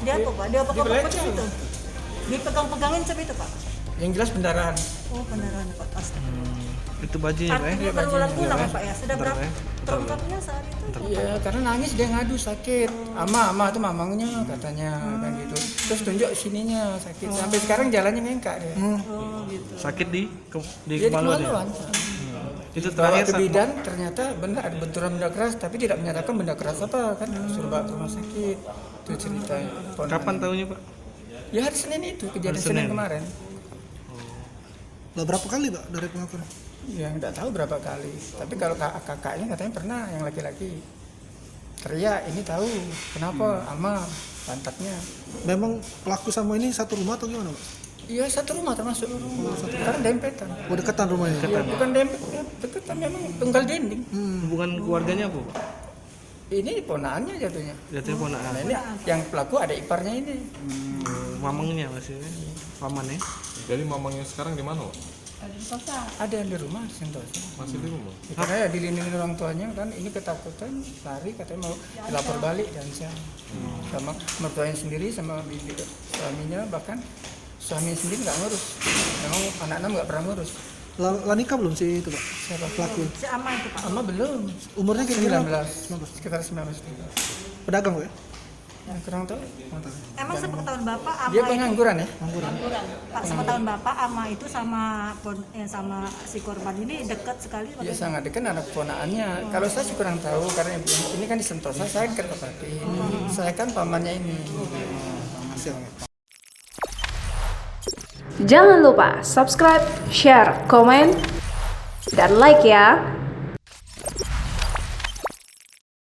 Dia apa Pak? Dia apa Dibelecong. pecah itu? Dipegang-pegangin sampai itu Pak? Yang jelas pendarahan. Oh pendarahan Pak, astaga. Itu bajunya Pak ya? Artinya Iya, berulang-ulang bajunya. ya Pak ya? Sudah Bentar, berapa Pak, ya. terungkapnya saat itu? Iya, karena nangis dia ngadu sakit. Ama tuh mamangnya katanya kan gitu. Terus tunjuk sininya sakit. Sampai sekarang jalannya bengkak dia. Oh gitu. Sakit di Dia di kemaluan ya? kemaluan. Itu Bawa terakhir ke bidan ternyata benar ada benturan benda keras tapi tidak menyatakan benda keras apa kan suruh bawa ke rumah sakit. Itu ceritanya. kapan tahunya Pak? Ya hari Senin itu kejadian Hari Senin Senin. kemarin. Lah berapa kali Pak dari pengakuan? Ya nggak tahu berapa kali. Tapi kalau kakaknya katanya pernah yang laki-laki teriak ini tahu kenapa ama pantatnya. Memang pelaku sama ini satu rumah atau gimana Pak? Iya satu rumah termasuk karena dempetan. Oh deketan rumahnya? Iya, bukan dempet, deketan memang tunggal dinding. Hubungan keluarganya apa Pak? Ini ponaannya jatuhnya. Jatuhnya ponakan. Nah, ini yang pelaku ada iparnya ini. Mamangnya maksudnya. Paman ya? Jadi mamangnya sekarang di mana? Pak? Ada yang di rumah Sentosa. Masih di rumah. Ya, karena ya dilindungi orang tuanya kan ini ketakutan lari katanya mau dilapor balik dan sama mertuanya sendiri sama bibi suaminya bahkan suaminya sendiri nggak ngurus. Memang anak-anak nggak pernah ngurus. Lah nikah belum sih itu Pak? Siapa Pelaku. Si Ama itu Pak. Ama belum. Umurnya kira-kira 19. Sekitar 19 juga. pedagang Pak ya? Ya, kurang tahu. Emang sepengetahuan Bapak Ama Dia itu- pengangguran ya? Pengangguran. Pak, sepengetahuan Bapak Ama itu sama sama si korban ini dekat sekali Pak. Iya sangat dekat anak ponaannya. Kalau saya sih kurang tahu karena ini kan di Sentosa, saya kan Kertopati. Saya kan pamannya ini. Jangan lupa subscribe, share, komen, dan like ya.